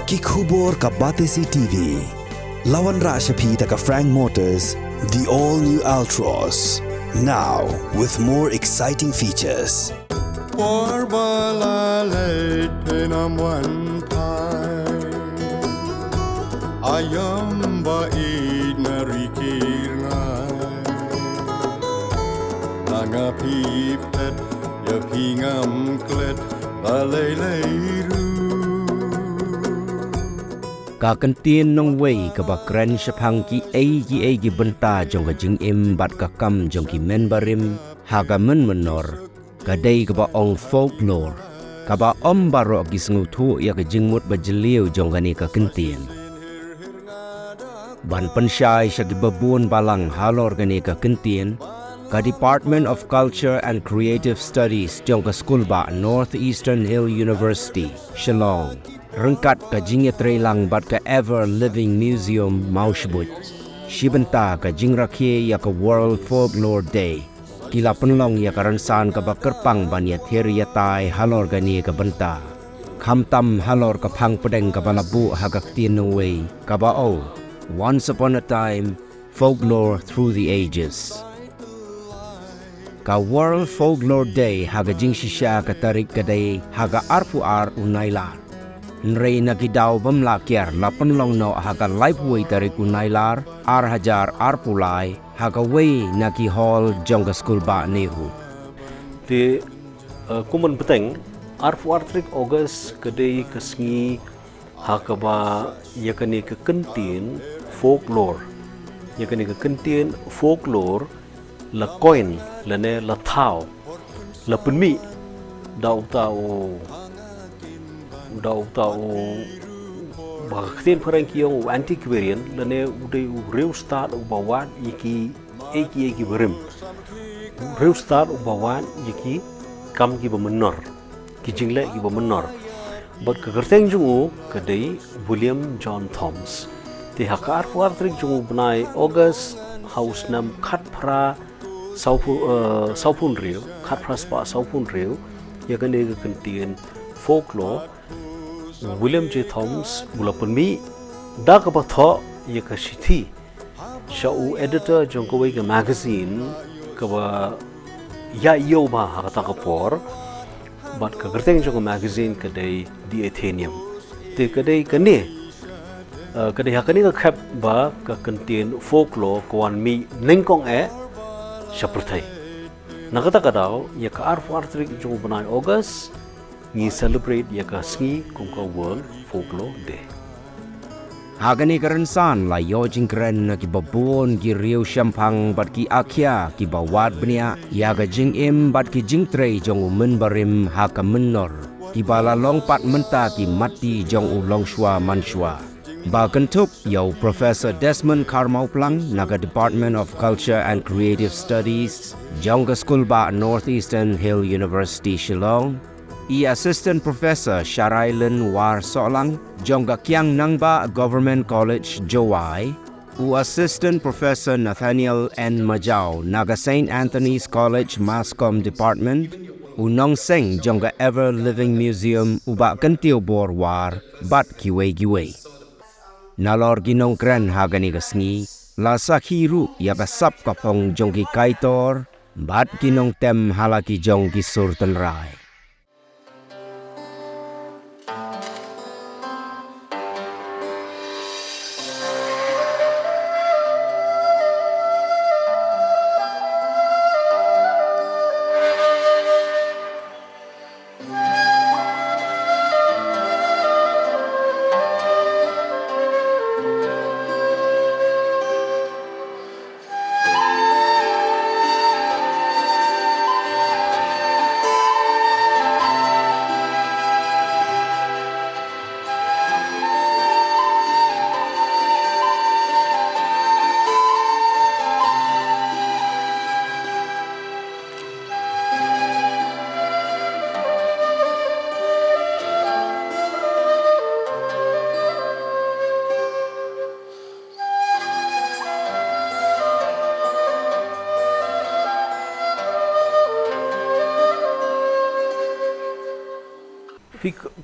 Kikubor ka Batesi TV. Lawan Rashapi taka Frank Motors, the all-new Altros. Now, with more exciting features. Ka Kyntien nong wei ka ba kren shapang ki ai benta jong ka Jingim bat ka kam jong ki menbarim ha ka menor ka dei ka ba ong folklore ka ba baro ki sngutu ya ka Jingmut ba jeliu jong ka ni ka Kyntien ban pensyai sya ki babun balang halor ka ni ka Kyntien ka Department of Culture and Creative Studies jong ka school ba Northeastern Hill University Shillong rengkat ka jingetre lang bat ka Ever Living Museum Maushbut. Shibenta ka jingrakye ya ka World Folklore Day. Kila penlong ya ka ransan ka bakerpang ban ya theria tai halor gani ka benta. Kamtam halor ka pang pedeng ka balabu hagak tinaway ka bao. Once upon a time, folklore through the ages. Ka World Folklore Day haga jingshisya ka tarik ka day haga arpu ar unailar. Nrei nagidaw bamlakyar lapan long no haga lifeway tarik unailar ar hajar ar pulai haga way nagi hall jongga school ba nehu. Di kuman beteng arfu artrik August kedai kesngi haga ba yakani ke Kyntien folklore yakani ke Kyntien folklore la coin la ne la thao la Pynmih daw baktin parang kiyong antiquarian lane uday real start ubawan iki berim real start ubawan iki kam ki bemenor ki jingle ki bemenor but kagerteng jungu kadai William John Thoms ti hakar fuartrik jungu benai August house nam khatphra saupun riu khatphra spa saupun riu yakane ke Kyntien folklore William J. Thoms mula Pynmih da ka patho ye ka sithi shau editor jong ko ke magazine ka ba ya yo ba ha ta ka por but ka gerteng jong magazine ka dai di Athenium te ka dai ka ne ka dai ha ka ni ka khap ba ka Kyntien folklore kwan mi nengkong saperthai nakata ka daw ye ka arfu artrik jong banai August ni celebrate ya ka sngi kung ka World Folklore Day. Hagani karansan la yojing kren na ki babon ki riu shampang bat ki akhya ki bawat bnia ya ga Jingim bat ki jingtre jong menbarim ha ka menor ki bala longpat menta ki mati jong ulong shwa manshwa. Ba kentup yau Professor Desmond Karmauplang naga Department of Culture and Creative Studies jong ka school ba Northeastern Hill University Shillong. Assistant Professor Sharailen War Solang, Jongga Kyang Nangba Government College Jowai, Assistant Professor Nathaniel N. Majau, Naga St. Anthony's College Masscom Department, Nong Seng Jongga Ever Living Museum Uba Kentio Bor War, Bat Kiwe. Nalor ginong kren hagani gasngi, la sakhiru yagasap kapong jonggi kaitor, bat ginong tem halaki jonggi surtan rai.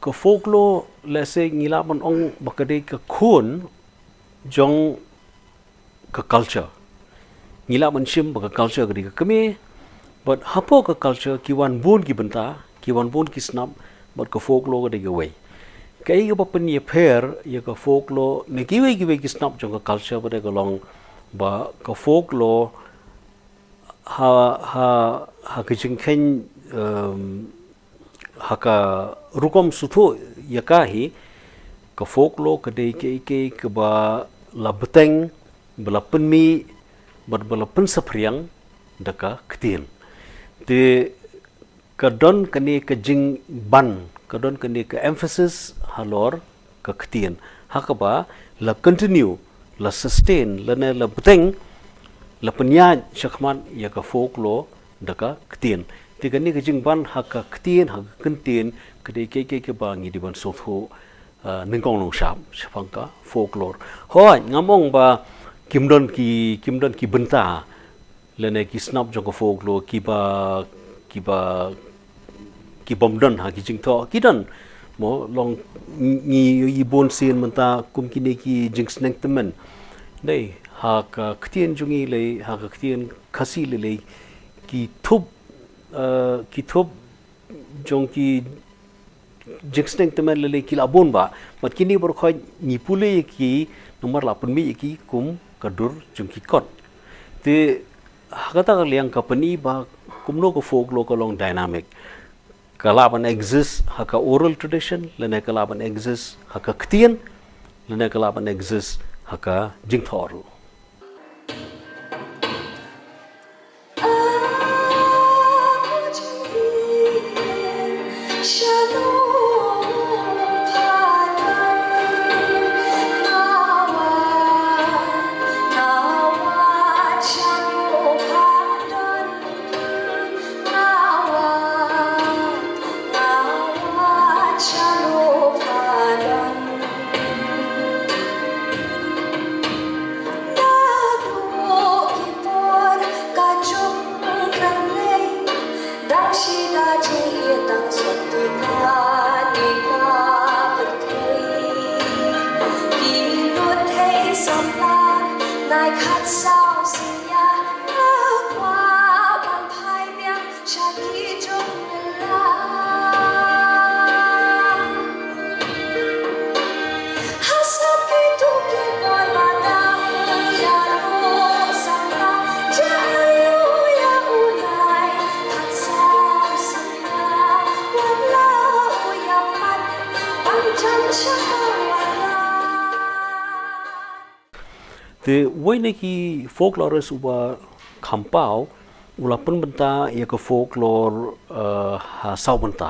Ke folklore let's say ngila man ong bakade ka khun jong ka culture ngila man shim baka culture gadi ka kami but hapo ka culture ki wan bun ki banta ki wan bun ki snap but ka folklore gadi ka way kai ka papan ye pair ye ka folklore ne ki way ki snap jong ka culture bade ka long ba ka folklore ha ka jingkhen haka rukom suthu yakahi ka folklore ka dei ke ba la beteng bala Pynmih bala pensapriang daka Kyntien te ka don kani ka jing ban ka don kani ka emphasis halor ka Kyntien haka ba la continue la sustain la ne la beteng la penya shakman ya ka folklore daka Kyntien te kani ka jing ban haka Kyntien haka Kyntien ka dei ke ba ngi di ban sotho ningkong nong shapang ka folklore hoi ngamong ba kimdon ki benta lene ki snap jong ka folklore ki bomdon ha ki jingtho ki dan mo long ngi bon sen menta kum ki ki jing sneng temen nei ha ka Kyntien jungi le ha ka Kyntien khasi le ki thup jong ki jingsneng temen lele ki labon ba mat kini bor khoi ni pule ki nomor 8 mi ki kum kadur jung ki kot te hakata ka liang ka pani ba kumno ko folklore ko long dynamic kalaban exist haka oral tradition lene kalaban exist haka Kyntien lene kalaban exist haka jingthor te woi ki folklore uba khampau ulapun benta ya ka folklore ha sau benta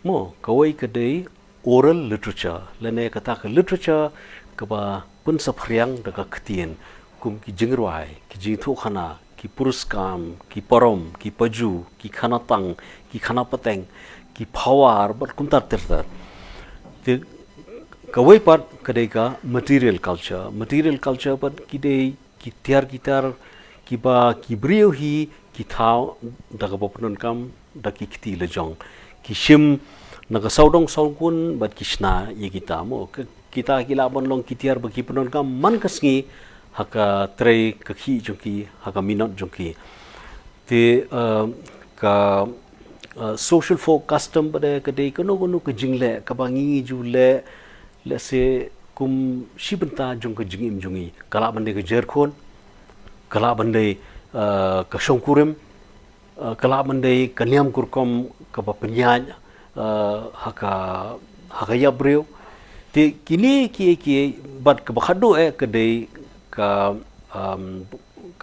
mo kawai ka dei oral literature lene kata ka literature ka ba pun saphriang da ka Kyntien kum ki jingrwai ki jithu khana ki puruskam ki parom ki paju ki khanatang ki khanapateng ki phawar bar kuntar tertar te kawai pat kadai ka material culture pat kidei ki tiar ki ba ki brio hi ki thau daga bopnon kam da ki kti le jong ki shim naga saudong saukun bat kishna ye kita mo kita kila bon long ki tiar ba ki pnon kam man kasngi haka trei ka khi jongki haka minot jongki te ka social folk custom bade kadai kono ka jingle ka bangi jule let's say kum shibenta jong ka jingim jongi kala bande ka jerkhon kala bande ka shongkurim kala bande ka niam kurkom ka bapnyaj haka yabreu te kini ki bat ka bakhado ka dei ka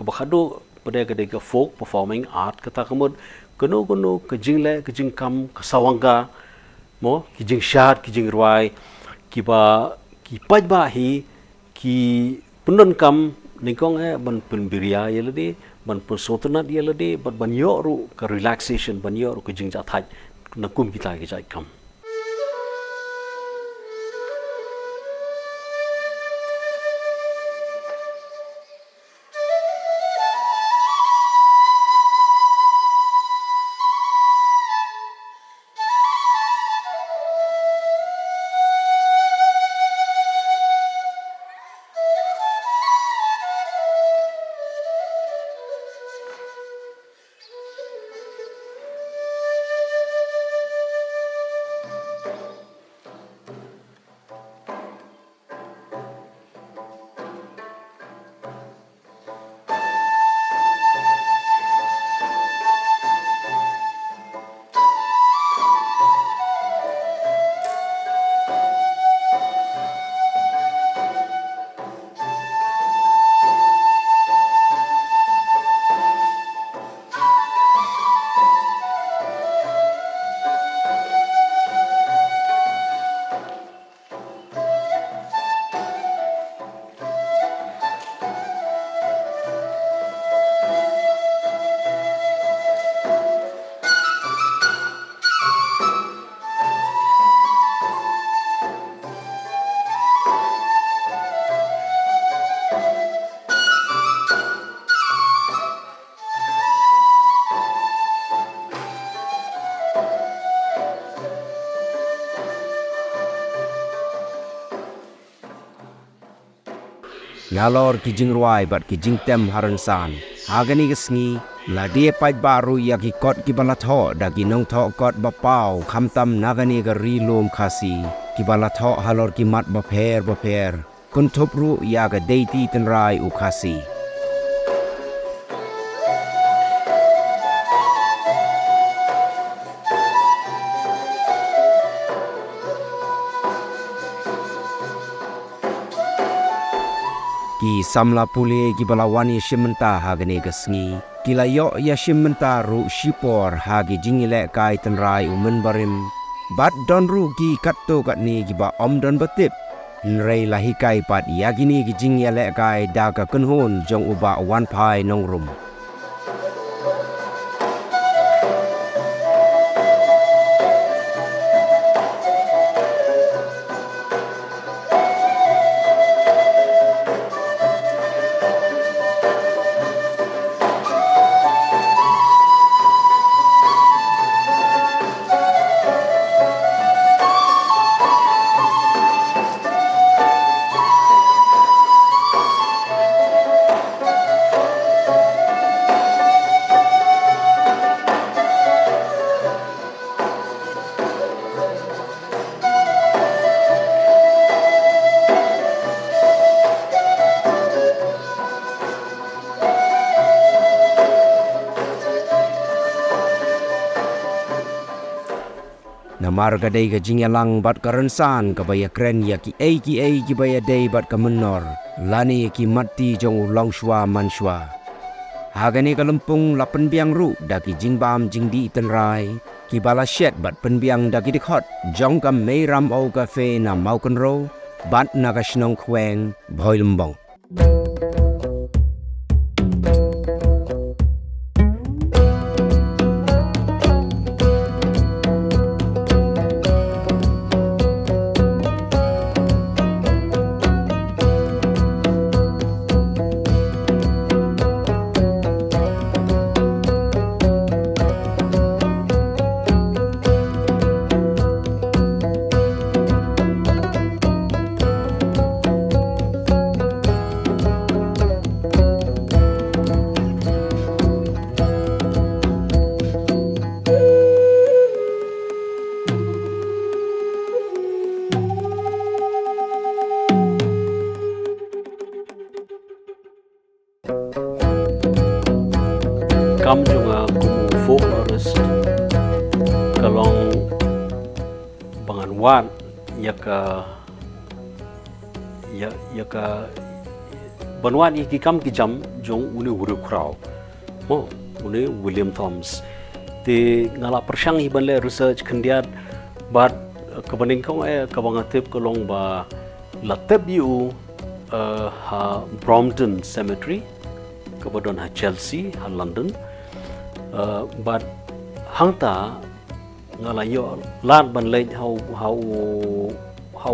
bakhado pada ka dei ka folk performing art kata kamud kono ka jingle ka jingkam ka sawangga mo ki jing shat ki jing rwai ki paj ba hi ki punon kam ningkong ban penbiria yelade ban persotna yelade ban yoru ka relaxation ban yoru ka jing jathai na kum kita ki jai kam nalor ki jingruai bat ki jingtem haransan hagani gesngi la dia paj baru ya ki kot ki balatho dagi nong tho kot bapau khamtam nagani ga rilom khasi ki balatho halor ki mat bapher kun thopru ya ga deiti tenrai u khasi ki samla pule ki balawani shimenta hagane gasngi kilayo ya shimenta ru shipor hagi jingile kai tenrai umen barim bat don ru ki katto katni ki ba om don batip nrei lahi kai pat yagini ki jingyale kai daga kunhon jong uba wan pai nongrum Namar gadai ga jingyalang bat karansan kabaya kren ya ki baya dei bat kamenor lani ki mati jong ulang shwa manshwa hagani kalempung lapen biang ru daki jingbam jingdi tenrai ki bala shet bat penbiang daki dikhot jong kam meiram au cafe na maukan ro bat naga shnong kweng bhoi lembong Kam juga kumu folklorist kalong bangan wan yaka banwan iki kam ki jam jong uni huru krau mo uni William Thoms te ngala persyang hi banle research kendiat bat kebaning kong kabangatip kalong ba latep yu ha Brompton Cemetery kabadon ha Chelsea ha London but hangta ngalayo lan banlej how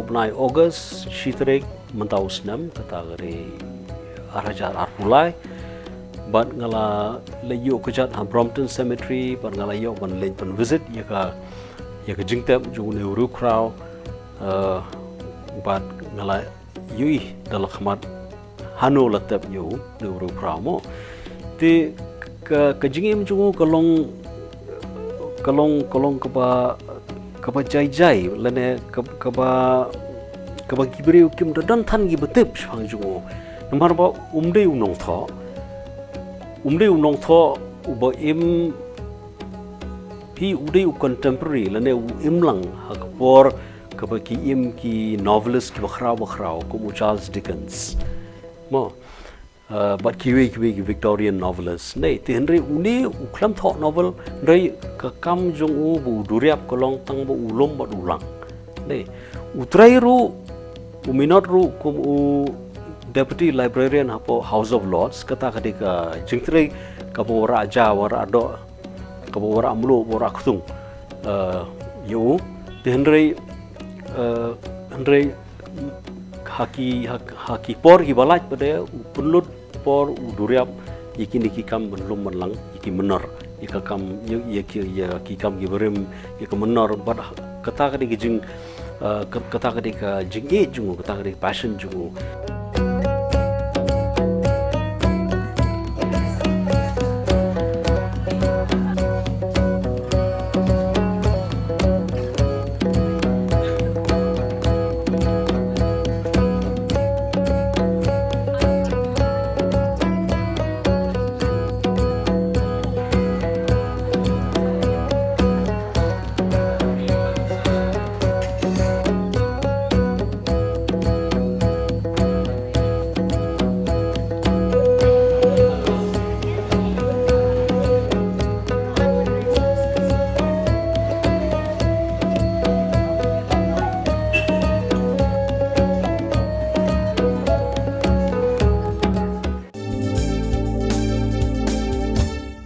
benai August shitrek mentaus nam kata gare arajar arpulai but ngala leyo kejat ha Brompton Cemetery but ngalayo banlej ban visit yaka jingtep jung neuru crowd but ngala yui dalakmat hano latep yu neuru crowd mo te kejingim jungu kalong kaba jai lene kaba kibriu kim dan than gi betep shang jungu namar ba umde unong tho uba im pi ude contemporary lene imlang hakpor kaba ki im ki novelist ki bakhrau ko Charles Dickens mo but kiwi Victorian novelist nei ti henry uni uklam tho novel rei ka kam jong u bu duriap kolong tang bu ulom ba ulang nei utrai ru uminot ru kum u deputy librarian hapo House of Lords kata kadika jingtre ka bo raja war ado ka bo ra amlo bo ra khtung yu ti henry haki por ki balaj pada punlut por uduriap iki niki kam belum menlang iki menor ika kam ki kam ki berim ika menor bat kata ka jing kata ka jing e jungu kata ka passion jungu